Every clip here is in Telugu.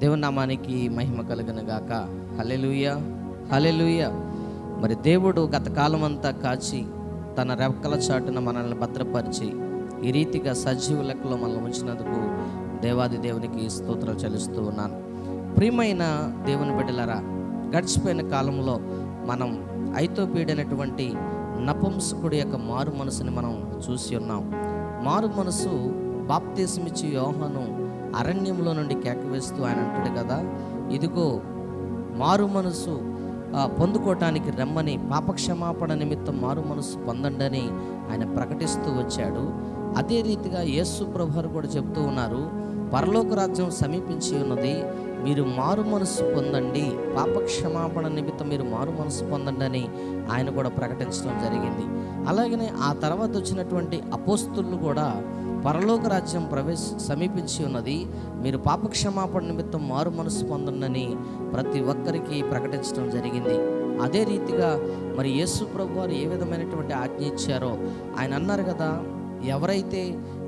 దేవుని నామానికి మహిమ కలుగును గాక. హల్లెలూయా, హల్లెలూయా. మరి దేవుడు గత కాలం అంతా కాచి తన రెక్కల చాటున మనల్ని భద్రపరిచి ఈ రీతిగా సజీవ లెక్కలో మనల్ని ఉంచినందుకు దేవాది దేవునికి స్తోత్రాలు చెల్లిస్తూ ఉన్నాను. ప్రియమైన దేవుని బిడ్డలారా, గడిచిపోయిన కాలంలో మనం ఐతోపీడైనటువంటి నపుంసకుడి యొక్క మారు మనసుని మనం చూసి ఉన్నాం. మారు మనసు బాప్తిసమిచ్చి యోహాను అరణ్యంలో నుండి కేకవేస్తూ ఆయన అంటాడు కదా, ఇదిగో మారు మనసు పొందుకోవటానికి రమ్మని, పాపక్షమాపణ నిమిత్తం మారు మనసు పొందండి అని ఆయన ప్రకటిస్తూ వచ్చాడు. అదే రీతిగా యేసు ప్రభువారు కూడా చెప్తూ ఉన్నారు, పరలోక రాజ్యం సమీపించి ఉన్నది, మీరు మారు మనసు పొందండి, పాపక్షమాపణ నిమిత్తం మీరు మారు మనసు పొందండి అని ఆయన కూడా ప్రకటించడం జరిగింది. అలాగనే ఆ తర్వాత వచ్చినటువంటి అపోస్తులు కూడా పరలోక రాజ్యం సమీపించి ఉన్నది, మీరు పాపక్షమాపణ నిమిత్తం మారు మనసు పొందండి ప్రతి ఒక్కరికి ప్రకటించడం జరిగింది. అదే రీతిగా మరి యేసు ప్రభువారు ఏ విధమైనటువంటి ఆజ్ఞ ఇచ్చారో ఆయన అన్నారు కదా, ఎవరైతే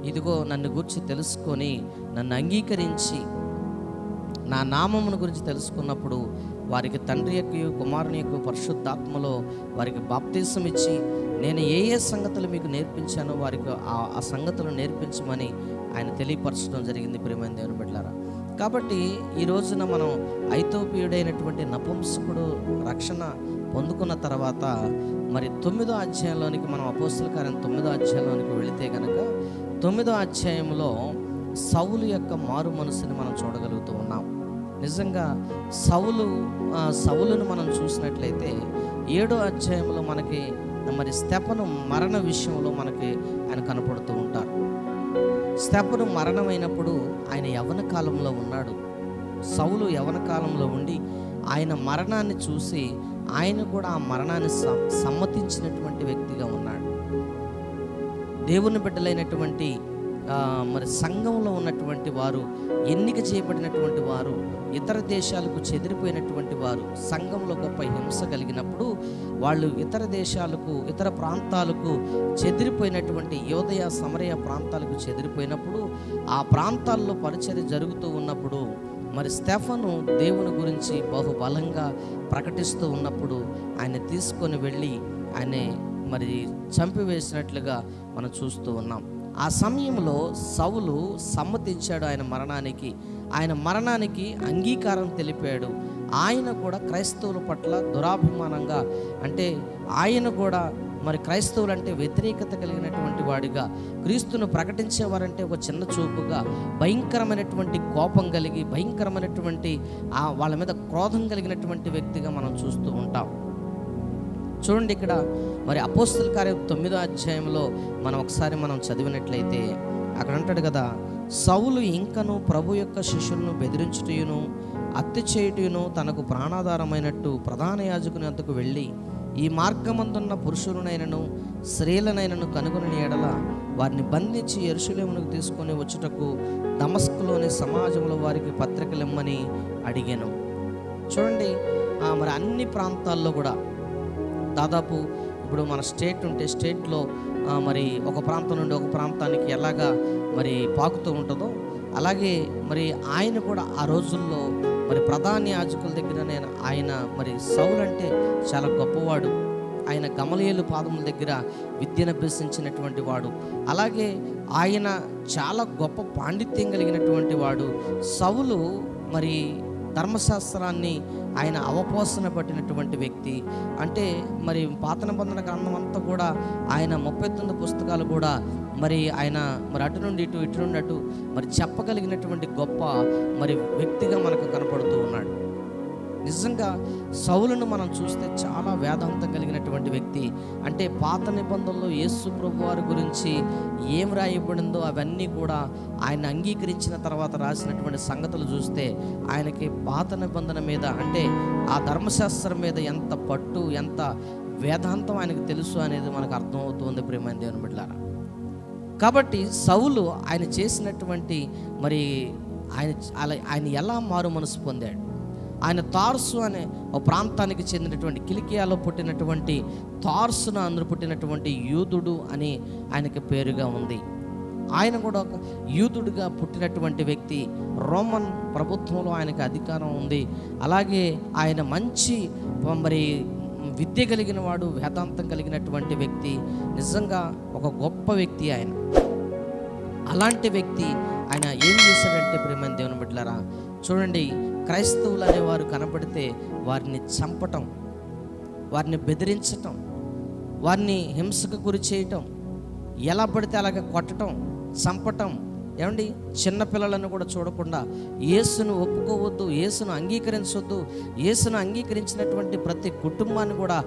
ఇదిగో నన్ను గురించి తెలుసుకొని నన్ను అంగీకరించి నా నామమును గురించి తెలుసుకున్నప్పుడు వారికి తండ్రి యొక్క కుమారుని యొక్క పరిశుద్ధాత్మలో వారికి బాప్తిసం ఇచ్చి నేను ఏ ఏ సంగతులు మీకు నేర్పించానో వారికి ఆ సంగతులు నేర్పించమని ఆయన తెలియపరచడం జరిగింది. ప్రియమైన దేవుని బిడ్డలారా, కాబట్టి ఈ రోజున మనం ఐతోపీయుడైనటువంటి నపుంసకుడు రక్షణ పొందుకున్న తర్వాత మరి 9వ అధ్యాయంలోనికి మనం అపోస్తల కార్యం 9వ అధ్యాయంలోనికి వెళితే కనుక 9వ అధ్యాయంలో సౌలు యొక్క మారు మనసుని మనం చూడగలుగుతూ ఉన్నాం. నిజంగా సౌలును మనం చూసినట్లయితే 7వ అధ్యాయంలో మనకి మరి స్తెఫను మరణ విషయంలో మనకి ఆయన కనపడుతూ ఉంటారు. స్తెఫను మరణమైనప్పుడు ఆయన యవ్వన కాలంలో ఉన్నాడు. సౌలు యవ్వన కాలంలో ఉండి ఆయన మరణాన్ని చూసి ఆయన కూడా ఆ మరణాన్ని సమ్మతించినటువంటి వ్యక్తిగా ఉన్నాడు. దేవుని బిడ్డలైనటువంటి మరి సంఘంలో ఉన్నటువంటి వారు, ఎన్నిక చేయబడినటువంటి వారు, ఇతర దేశాలకు చెదిరిపోయినటువంటి వారు, సంఘంలో గొప్ప హింస కలిగినప్పుడు వాళ్ళు ఇతర దేశాలకు, ఇతర ప్రాంతాలకు చెదిరిపోయినటువంటి యోదయ సమరయ ప్రాంతాలకు చెదిరిపోయినప్పుడు ఆ ప్రాంతాల్లో పరిచర్య జరుగుతూ ఉన్నప్పుడు మరి స్తెఫను దేవుని గురించి బహుబలంగా ప్రకటిస్తూ ఉన్నప్పుడు ఆయన తీసుకొని వెళ్ళి ఆయన మరి చంపివేసినట్లుగా మనం చూస్తూ ఉన్నాం. ఆ సమయంలో సౌలు సమ్మతించాడు ఆయన మరణానికి అంగీకారం తెలిపాడు. ఆయన కూడా క్రైస్తవుల పట్ల దురాభిమానంగా, అంటే ఆయన కూడా మరి క్రైస్తవులంటే వ్యతిరేకత కలిగినటువంటి వాడిగా, క్రీస్తును ప్రకటించేవారంటే ఒక చిన్న చూపుగా, భయంకరమైనటువంటి కోపం కలిగి, భయంకరమైనటువంటి వాళ్ళ మీద క్రోధం కలిగినటువంటి వ్యక్తిగా మనం చూస్తూ ఉంటాం. చూడండి, ఇక్కడ మరి అపోస్తల కార్యం 9వ అధ్యాయంలో మనం చదివినట్లయితే అక్కడ అంటాడు కదా, సౌలు ఇంకను ప్రభు యొక్క శిష్యులను బెదిరించుటయును హత్య చేయుటయును తనకు ప్రాణాధారమైనట్టు ప్రధాన యాజకుని వద్దకు వెళ్ళి ఈ మార్గమందున్న పురుషులనైనను స్త్రీలనైనను కనుగొని ఎడల వారిని బంధించి యెరూషలేమునకు తీసుకొని వచ్చుటకు దమస్కులోని సమాజంలో వారికి పత్రికలు ఇమ్మని అడిగాను. చూడండి, మరి అన్ని ప్రాంతాల్లో కూడా దాదాపు ఇప్పుడు మన స్టేట్ ఉంటే స్టేట్లో మరి ఒక ప్రాంతం నుండి ఒక ప్రాంతానికి ఎలాగా మరి పాకుతూ ఉంటుందో అలాగే మరి ఆయన కూడా ఆ రోజుల్లో మరి ప్రధాన యాజకుల దగ్గర ఆయన మరి సౌలు అంటే చాలా గొప్పవాడు. ఆయన గమలీయేలు పాదముల దగ్గర విద్యను అభ్యసించినటువంటి వాడు. అలాగే ఆయన చాలా గొప్ప పాండిత్యం కలిగినటువంటి వాడు. సౌలు మరి ధర్మశాస్త్రాన్ని ఆయన అవపోసన పట్టినటువంటి వ్యక్తి. అంటే మరి పాత నిబంధన గ్రంథం అంతా కూడా ఆయన 39 పుస్తకాలు కూడా మరి ఆయన మరి అటు నుండి ఇటు నుండి అటు మరి చెప్పగలిగినటువంటి గొప్ప మరి వ్యక్తిగా మనకు కనపడుతూ ఉన్నాడు. నిజంగా సౌలును మనం చూస్తే చాలా వేదాంతం కలిగినటువంటి వ్యక్తి. అంటే పాత నిబంధనలో యేసు ప్రభు వారి గురించి ఏం రాయబడిందో అవన్నీ కూడా ఆయన అంగీకరించిన తర్వాత రాసినటువంటి సంగతులు చూస్తే ఆయనకి పాత నిబంధన మీద, అంటే ఆ ధర్మశాస్త్రం మీద ఎంత పట్టు, ఎంత వేదాంతం ఆయనకు తెలుసు అనేది మనకు అర్థమవుతుంది. ప్రియమైన దేవుని బిడ్డలారా, కాబట్టి సౌలు ఆయన చేసినటువంటి మరి ఆయన ఎలా మారు మనసు పొందాడు. ఆయన తార్సు అనే ఒక ప్రాంతానికి చెందినటువంటి కిలికియాలో పుట్టినటువంటి తార్సున అందరూ పుట్టినటువంటి యూదుడు అని ఆయనకి పేరుగా ఉంది. ఆయన కూడా ఒక యూదుడిగా పుట్టినటువంటి వ్యక్తి. రోమన్ ప్రభుత్వంలో ఆయనకి అధికారం ఉంది. అలాగే ఆయన మంచి మరి విద్య కలిగిన వాడు, వేదాంతం కలిగినటువంటి వ్యక్తి, నిజంగా ఒక గొప్ప వ్యక్తి ఆయన. అలాంటి వ్యక్తి ఆయన ఏం చేశాడంటే ప్రియమైన దేవుని బిడ్డలారా, చూడండి, క్రైస్తవులు అనేవారు కనబడితే వారిని చంపటం, వారిని బెదిరించటం, వారిని హింసకు గురి చేయటం, ఎలా పడితే అలాగ కొట్టటం, చంపటం. ఏమండి, చిన్నపిల్లలను కూడా చూడకుండా యేసును ఒప్పుకోవద్దు, యేసును అంగీకరించవద్దు. యేసును అంగీకరించినటువంటి ప్రతి కుటుంబాన్ని కూడా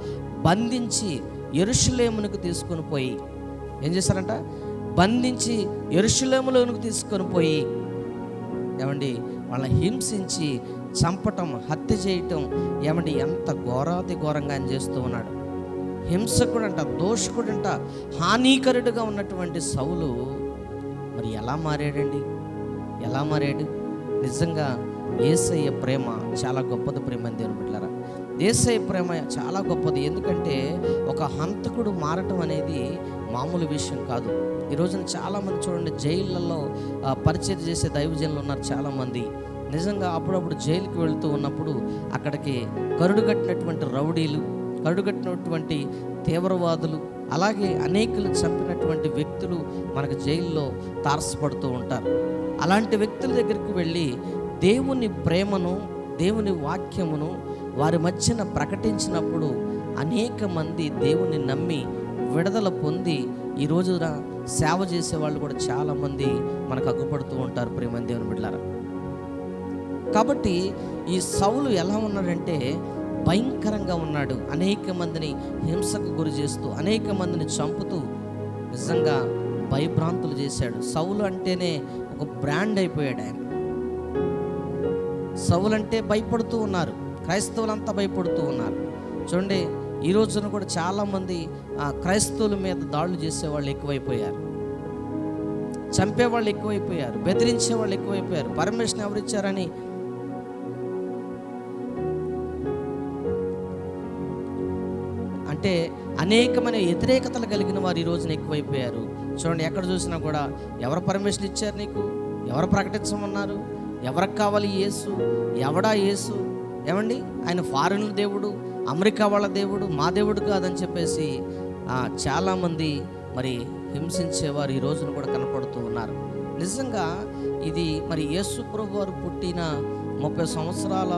బంధించి యెరూషలేమునకు తీసుకొని పోయి ఏం చేశారంట? బంధించి యెరూషలేములోనికి తీసుకొని పోయి ఏమండి వాళ్ళని హింసించి చంపటం, హత్య చేయటం. ఏమండి, ఎంత ఘోరాతి ఘోరంగా ఆయన చేస్తూ ఉన్నాడు. హింసకుడంట, దోషకుడంట, హానికరుడుగా ఉన్నటువంటి సౌలు మరి ఎలా మారాడండి? ఎలా మారాడు? నిజంగా యేసయ్య ప్రేమ చాలా గొప్పది ప్రేమ దేవుని బిడ్డలారా. యేసయ్య ప్రేమ చాలా గొప్పది. ఎందుకంటే ఒక హంతకుడు మారటం అనేది మామూలు విషయం కాదు. ఈ రోజున చాలామంది చూడండి, జైళ్ళల్లో పరిచయం చేసే దైవజనులు ఉన్నారు చాలామంది. నిజంగా అప్పుడప్పుడు జైలుకి వెళుతూ ఉన్నప్పుడు అక్కడికి కరుడుగట్టినటువంటి రౌడీలు, కరుడుగట్టినటువంటి తీవ్రవాదులు, అలాగే అనేకులు చంపినటువంటి వ్యక్తులు మనకు జైల్లో తారసపడుతూ ఉంటారు. అలాంటి వ్యక్తుల దగ్గరికి వెళ్ళి దేవుని ప్రేమను, దేవుని వాక్యమును వారి మధ్యన ప్రకటించినప్పుడు అనేక మంది దేవుని నమ్మి విడుదల పొంది ఈ రోజున సేవ చేసే వాళ్ళు కూడా చాలామంది మనకు అగ్గుపడుతూ ఉంటారు ప్రియమైన దేవుని బిడ్డలారా. కాబట్టి ఈ సౌలు ఎలా ఉన్నాడంటే భయంకరంగా ఉన్నాడు. అనేక మందిని హింసకు గురి చేస్తూ, అనేక మందిని చంపుతూ నిజంగా భయభ్రాంతులు చేశాడు. సౌలు అంటేనే ఒక బ్రాండ్ అయిపోయాడు ఆయన. సౌలు అంటే భయపడుతూ ఉన్నారు, క్రైస్తవులంతా భయపడుతూ ఉన్నారు. చూడండి, ఈ రోజున కూడా చాలామంది క్రైస్తవుల మీద దాడులు చేసేవాళ్ళు ఎక్కువైపోయారు, చంపేవాళ్ళు ఎక్కువైపోయారు, బెదిరించే వాళ్ళు ఎక్కువైపోయారు. పర్మిషన్ ఎవరిచ్చారని అంటే అనేకమైన వ్యతిరేకతలు కలిగిన వారు ఈ రోజున ఎక్కువైపోయారు. చూడండి, ఎక్కడ చూసినా కూడా ఎవరు పర్మిషన్ ఇచ్చారు నీకు? ఎవరు ప్రకటించమన్నారు? ఎవరికి కావాలి యేసు? ఎవడా యేసు? ఏమండి, ఆయన ఫారిన్ దేవుడు, అమెరికా వాళ్ళ దేవుడు, మా దేవుడు కాదని చెప్పేసి చాలామంది మరి హింసించేవారు ఈ రోజున కూడా కనపడుతూ ఉన్నారు. నిజంగా ఇది మరి యేసు ప్రభు వారు పుట్టిన 30 సంవత్సరాల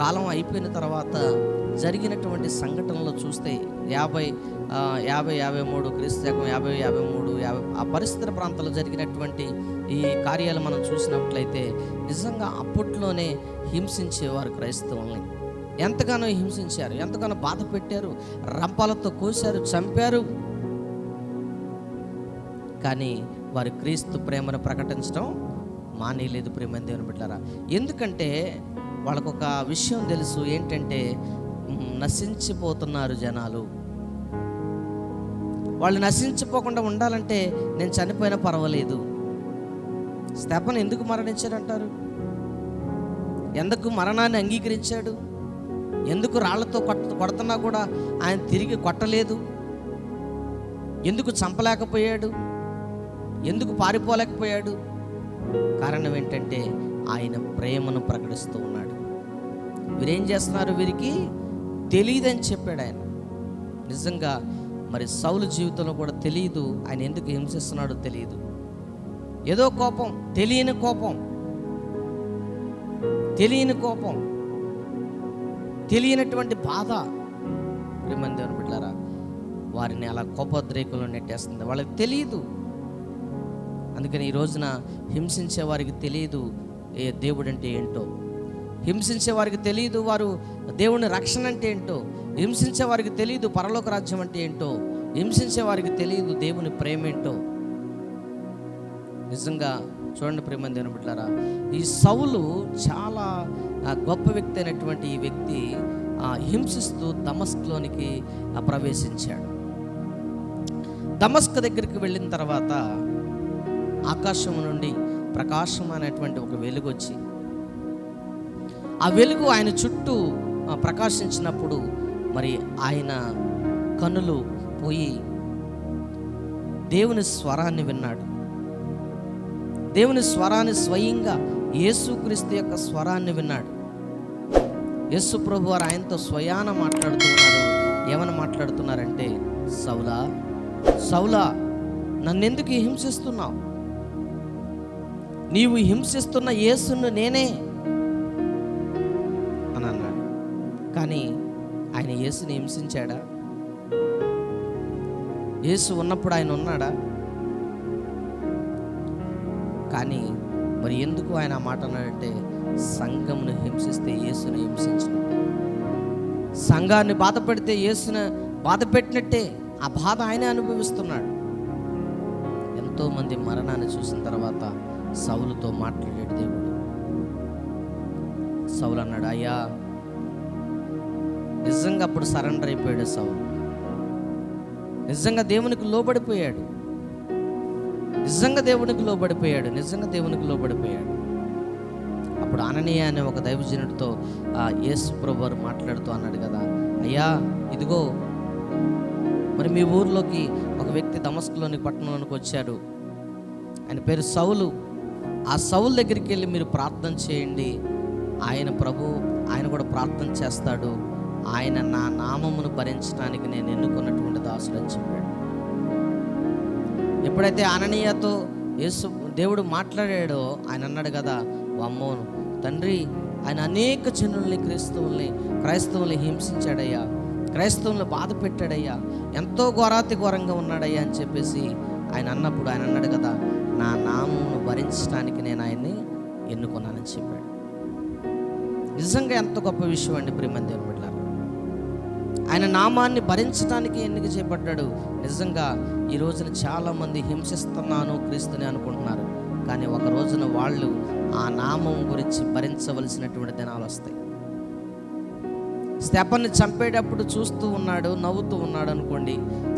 కాలం అయిపోయిన తర్వాత జరిగినటువంటి సంఘటనలు చూస్తే 53 క్రీస్తు శకం 53 ఆ పరిస్థితుల ప్రాంతాల్లో జరిగినటువంటి ఈ కార్యాలు మనం చూసినట్లయితే నిజంగా అప్పట్లోనే హింసించేవారు క్రైస్తవుల్ని. ఎంతగానో హింసించారు, ఎంతగానో బాధ పెట్టారు, రంపాలతో కోశారు, చంపారు. కానీ వారి క్రీస్తు ప్రేమను ప్రకటించడం మానేయలేదు ప్రేమ దేవుని బిడ్డలారా. ఎందుకంటే వాళ్ళకు ఒక విషయం తెలుసు, ఏంటంటే నశించిపోతున్నారు జనాలు. వాళ్ళు నశించిపోకుండా ఉండాలంటే నేను చనిపోయినా పర్వాలేదు. స్తెఫను ఎందుకు మరణించాడంటారు? ఎందుకు మరణాన్ని అంగీకరించాడు? ఎందుకు రాళ్లతో కొడుతున్నా కూడా ఆయన తిరిగి కొట్టలేదు? ఎందుకు చంపలేకపోయాడు? ఎందుకు పారిపోలేకపోయాడు? కారణం ఏంటంటే ఆయన ప్రేమను ప్రకటిస్తూ ఉన్నాడు. వీరేం చేస్తున్నారు వీరికి తెలియదని చెప్పాడు ఆయన. నిజంగా మరి సౌలు జీవితంలో కూడా తెలియదు ఆయన ఎందుకు హింసిస్తున్నాడో తెలియదు. ఏదో కోపం, తెలియని కోపం, తెలియని కోపం, తెలియనటువంటి బాధ ప్రియమైన దేవుని బిడ్డలారా వారిని అలా కోపోద్రేకుల్లో నెట్టేస్తుంది. వాళ్ళకి తెలియదు. అందుకని ఈ రోజున హింసించే వారికి తెలియదు దేవుడు అంటే ఏంటో, హింసించే వారికి తెలియదు వారు దేవుని రక్షణ అంటే ఏంటో, హింసించే వారికి తెలియదు పరలోక రాజ్యం అంటే ఏంటో, హింసించే వారికి తెలియదు దేవుని ప్రేమ ఏంటో. నిజంగా చూడండి ప్రేమ దేవుని బిడ్డలారా, ఈ సౌలు చాలా గొప్ప వ్యక్తి అయినటువంటి ఈ వ్యక్తి హింసిస్తూ దమస్కులోనికి ప్రవేశించాడు. దమస్కు దగ్గరికి వెళ్ళిన తర్వాత ఆకాశం నుండి ప్రకాశమైనటువంటి ఒక వెలుగు వచ్చి ఆ వెలుగు ఆయన చుట్టూ ప్రకాశించినప్పుడు మరి ఆయన కన్నులు పోయి దేవుని స్వరాన్ని విన్నాడు. దేవుని స్వరాన్ని స్వయంగా యేసుక్రీస్తు యొక్క స్వరాన్ని విన్నాడు. యేసు ప్రభు వారు ఆయనతో స్వయాన మాట్లాడుతున్నారు. ఏమని మాట్లాడుతున్నారంటే, సౌలా సౌలా, నన్నెందుకు హింసిస్తున్నావు? నీవు హింసిస్తున్న యేసును నేనే అని అన్నాడు. కానీ ఆయన యేసుని హింసించాడా? యేసు ఉన్నప్పుడు ఆయన ఉన్నాడా? కానీ మరి ఎందుకు ఆయన ఆ మాట అన్నాడంటే, సంఘమును హింసిస్తే యేసుని హింసించినట్టే, సంఘాన్ని బాధ పెడితే యేసుని బాధ పెట్టినట్టే. ఆ బాధ ఆయనే అనుభవిస్తున్నాడు. ఎంతోమంది మరణాన్ని చూసిన తర్వాత సౌలుతో మాట్లాడాడు దేవుడు. సౌలు అన్నాడు, అయ్యా, నిజంగా అప్పుడు సరెండర్ అయిపోయాడు సౌలు. నిజంగా దేవునికి లోబడిపోయాడు. నిజంగా దేవునికి లోబడిపోయాడు. అప్పుడు అననీయ అనే ఒక దైవజనుడితో యేసు ప్రభువు వారు మాట్లాడుతూ అన్నాడు కదా, అయ్యా, ఇదిగో మరి మీ ఊర్లోకి ఒక వ్యక్తి దమస్కులోని పట్టణంలోనికి వచ్చాడు. ఆయన పేరు సౌలు. ఆ సౌలు దగ్గరికి వెళ్ళి మీరు ప్రార్థన చేయండి. ఆయన కూడా ప్రార్థన చేస్తాడు. ఆయన నా నామమును భరించడానికి నేను ఎన్నుకున్నటువంటి దాసుడు అని చెప్పాడు. ఎప్పుడైతే అననీయతో దేవుడు మాట్లాడాడో ఆయన అన్నాడు కదా, అమ్మో తండ్రి, ఆయన అనేక జనుల్ని క్రైస్తవుల్ని హింసించాడయ్యా, క్రైస్తవుల్ని బాధ పెట్టాడయ్యా, ఎంతో ఘోరంగా ఉన్నాడయ్యా అని చెప్పేసి ఆయన అన్నప్పుడు ఆయన అన్నాడు కదా, నా నామమును భరించడానికి నేను ఆయన్ని ఎన్నుకున్నానని చెప్పాడు. నిజంగా ఎంత గొప్ప విషయం అండి ప్రియమైన దేవుని బిడ్డలారా. ఆయన నామాన్ని భరించడానికి ఎన్నిక చేపట్టాడు. నిజంగా ఈ రోజున చాలామంది హింసిస్తున్నాను క్రీస్తుని అనుకుంటున్నారు. కానీ ఒక రోజున వాళ్ళు ఆ నామం గురించి భరించవలసినటువంటి దినాలు వస్తాయి. స్తెఫనుని చంపేటప్పుడు చూస్తూ ఉన్నాడు, నవ్వుతూ ఉన్నాడు అనుకోండి,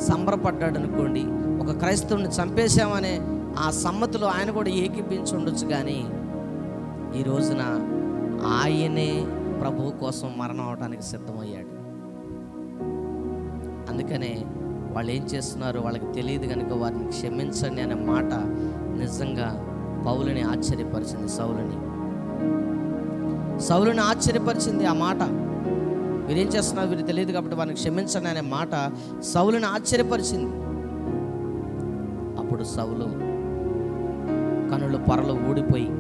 సంబరపడ్డాడు అనుకోండి, ఒక క్రైస్తవుని చంపేశామనే ఆ సమ్మతిలో ఆయన కూడా ఏకీపించి ఉండొచ్చు. కానీ ఈ రోజున ఆయనే ప్రభువు కోసం మరణం అవడానికి సిద్ధమయ్యాడు. అందుకనే వాళ్ళు ఏం చేస్తున్నారు వాళ్ళకి తెలియదు కనుక వారిని క్షమించండి అనే మాట నిజంగా పౌలుని ఆశ్చర్యపరిచింది. సౌలుని ఆశ్చర్యపరిచింది ఆ మాట. వీరేం చేస్తున్నారు వీరు తెలియదు కాబట్టి వారిని క్షమించండి అనే మాట సౌలుని ఆశ్చర్యపరిచింది. అప్పుడు సౌలు కనులు పొరలు ఊడిపోయి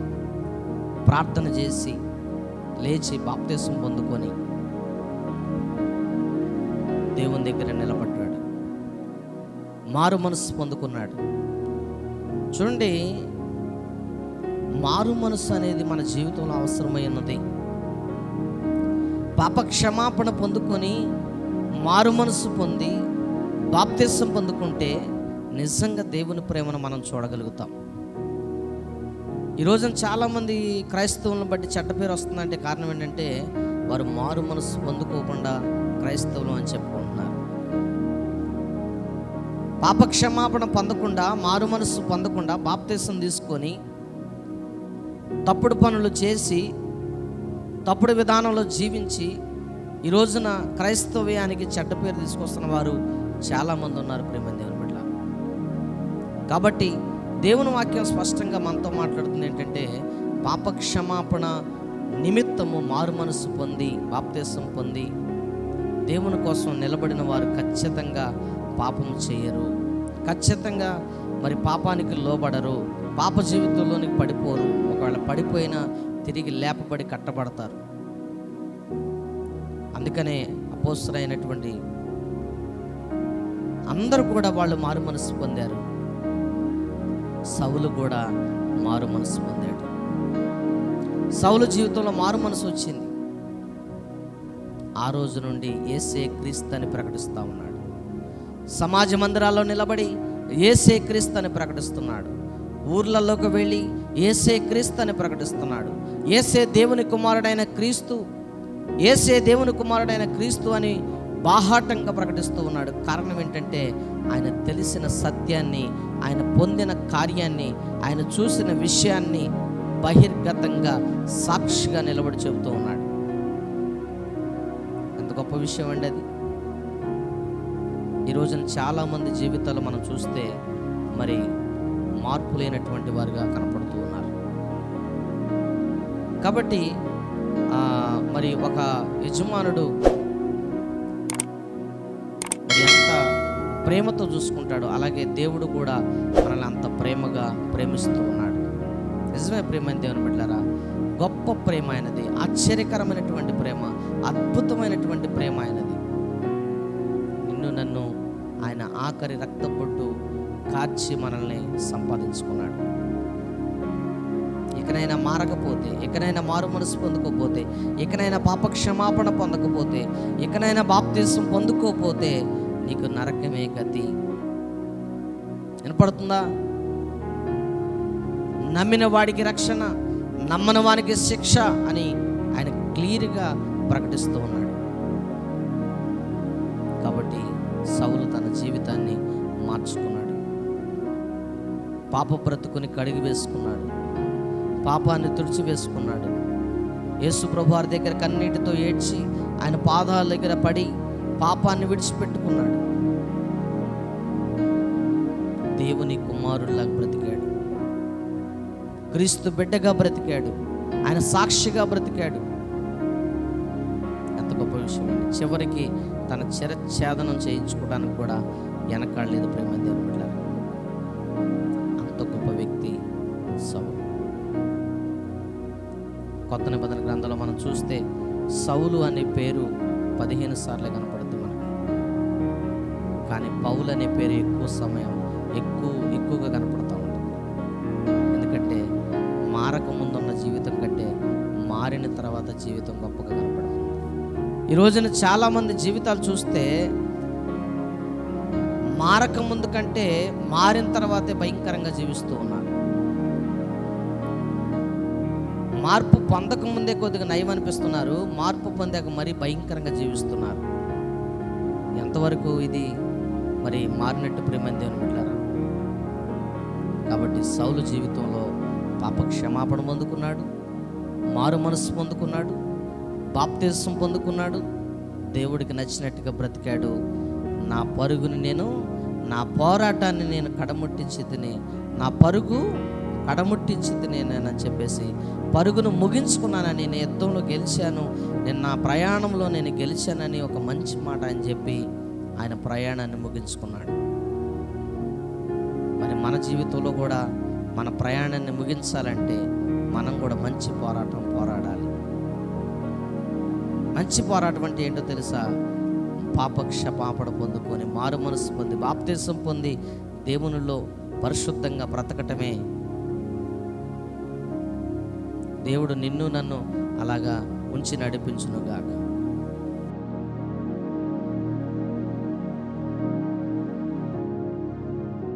ప్రార్థన చేసి లేచి బాప్తిసం పొందుకొని దేవుని దగ్గర నిలబడ్డాడు. మారు మనసు పొందుకున్నాడు. చూడండి, మారు మనసు అనేది మన జీవితంలో అవసరమైనది. పాప క్షమాపణ పొందుకొని మారు మనసు పొంది బాప్తిసం పొందుకుంటే నిజంగా దేవుని ప్రేమను మనం చూడగలుగుతాం. ఈరోజు చాలామంది క్రైస్తవులను బట్టి చెడ్డ పేరు వస్తుందంటే కారణం ఏంటంటే వారు మారు మనసు పొందుకోకుండా క్రైస్తవులు అని చెప్పుకుంటున్నారు. పాప క్షమాపణ పొందకుండా, మారు మనసు పొందకుండా బాప్తిసం తీసుకొని తప్పుడు పనులు చేసి తప్పుడు విధానంలో జీవించి ఈ రోజున క్రైస్తవ్యానికి చెడ్డ పేరు తీసుకొస్తున్న వారు చాలామంది ఉన్నారు ప్రియమైన దేవుని బిడ్డ. కాబట్టి దేవుని వాక్యం స్పష్టంగా మనతో మాట్లాడుతుంది ఏంటంటే, పాప క్షమాపణ నిమిత్తము మారు మనసు పొంది బాప్తిసం పొంది దేవుని కోసం నిలబడిన వారు ఖచ్చితంగా పాపము చేయరు, ఖచ్చితంగా మరి పాపానికి లోబడరు, పాప జీవితంలోనికి పడిపోరు. ఒకవేళ పడిపోయినా తిరిగి లేపబడి కట్టబడతారు. అందుకనే అపోస్తలులైనటువంటి అందరూ కూడా వాళ్ళు మారు మనసు పొందారు. సౌలు కూడా మారు మనసు పొందాడు. సౌలు జీవితంలో మారు మనసు వచ్చింది. ఆ రోజు నుండి యేసే క్రీస్తు అని ప్రకటిస్తూ ఉన్నాడు. సమాజ మందిరాల్లో నిలబడి యేసే క్రీస్తు అని ప్రకటిస్తున్నాడు. ఊర్లలోకి వెళ్ళి యేసే క్రీస్తు అని ప్రకటిస్తున్నాడు. యేసే దేవుని కుమారుడైన క్రీస్తు, యేసే దేవుని కుమారుడైన క్రీస్తు అని బాహాటంగా ప్రకటిస్తూ ఉన్నాడు. కారణం ఏంటంటే ఆయన తెలిసిన సత్యాన్ని, ఆయన పొందిన కార్యాన్ని, ఆయన చూసిన విషయాన్ని బహిర్గతంగా సాక్షిగా నిలబడి చెబుతూ ఉన్నాడు. ఎంత గొప్ప విషయం అండి అది. ఈ రోజున చాలామంది జీవితాలు మనం చూస్తే మరి మార్పు లేనటువంటి వారుగా కనపడుతూ ఉన్నారు. కాబట్టి మరి ఒక యజమానుడు మరి ఎంత ప్రేమతో చూసుకుంటాడు, అలాగే దేవుడు కూడా మనల్ని అంత ప్రేమగా ప్రేమిస్తూ ఉన్నాడు. నిజమే ప్రేమ దేవుని బిడ్డలారా, గొప్ప ప్రేమ ఆయనది, ఆశ్చర్యకరమైనటువంటి ప్రేమ, అద్భుతమైనటువంటి ప్రేమ ఆయనది. నిన్ను నన్ను ఆయన ఆఖరి రక్తబొట్టు కార్చి మనల్ని సంపాదించుకున్నాడు. ఇకనైనా మారకపోతే, ఇకనైనా మారు మనసు పొందుకోపోతే, ఇకనైనా పాప క్షమాపణ పొందకపోతే, ఇకనైనా బాప్తిసం పొందుకోపోతే నీకు నరకమే గతి. వినపడుతుందా? నమ్మిన వాడికి రక్షణ, నమ్మని వానికి శిక్ష అని ఆయన క్లియర్గా ప్రకటిస్తూ ఉన్నాడు. కాబట్టి సౌలు తన జీవితాన్ని మార్చుకున్నాడు. పాప బ్రతుకుని కడిగి వేసుకున్నాడు, పాపాన్ని తుడిచివేసుకున్నాడు. యేసు ప్రభు వారి దగ్గర కన్నీటితో ఏడ్చి ఆయన పాదాల దగ్గర పడి పాపాన్ని విడిచిపెట్టుకున్నాడు. దేవుని కుమారుడిలాగా బ్రతికాడు, క్రీస్తు బిడ్డగా బ్రతికాడు, ఆయన సాక్షిగా బ్రతికాడు. ఎంత గొప్ప విషయం అండి. చివరికి తన చిరఛేదనం చేయించుకోవడానికి కూడా వెనకాడలేదు. ప్రేమ దేవుని బిడ్డలారా, అంత గొప్ప వ్యక్తి సౌలు. కొత్త నిబంధన గ్రంథంలో మనం చూస్తే సౌలు అనే పేరు 15 సార్లు కనపడుతుంది మనకు. కానీ పౌలు అనే పేరు ఎక్కువ సమయం ఎక్కువగా కనపడుతూ ఉంటుంది. ఎందుకంటే మారక ముందున్న జీవితం కంటే మారిన తర్వాత జీవితం గొప్పగా కనపడుతుంది. ఈ రోజున చాలామంది జీవితాలు చూస్తే మారక ముందు కంటే మారిన తర్వాతే భయంకరంగా జీవిస్తూ ఉన్నారు. మార్పు పొందక ముందే కొద్దిగా నయం అనిపిస్తున్నారు, మార్పు పొందాక మరీ భయంకరంగా జీవిస్తున్నారు. ఎంతవరకు ఇది మరి మారినట్టు ప్రేమ దేవుని బిడ్డలారా? కాబట్టి సౌలు జీవితంలో పాప క్షమాపణ పొందుకున్నాడు, మారు మనసు పొందుకున్నాడు, బాప్తిసం పొందుకున్నాడు, దేవుడికి నచ్చినట్టుగా బ్రతికాడు. నా పరుగుని నేను, నా పోరాటాన్ని నేను కడముట్టించి తిని, నా పరుగు కడముట్టించి తినేనని చెప్పేసి పరుగును ముగించుకున్నానని, నేను యుద్ధంలో గెలిచాను, నేను నా ప్రయాణంలో నేను గెలిచానని ఒక మంచి మాట అని చెప్పి ఆయన ప్రయాణాన్ని ముగించుకున్నాడు. మరి మన జీవితంలో కూడా మన ప్రయాణాన్ని ముగించాలంటే మనం కూడా మంచి పోరాటం పోరాడాలి. మంచి పోరాటం అంటే ఏంటో తెలుసా? పాపక్షమాపణ పొందుకొని మారు మనసు పొంది బాప్తిసం పొంది దేవునిలో పరిశుద్ధంగా బ్రతకటమే. దేవుడు నిన్ను నన్ను అలాగా ఉంచి నడిపించునుగాక.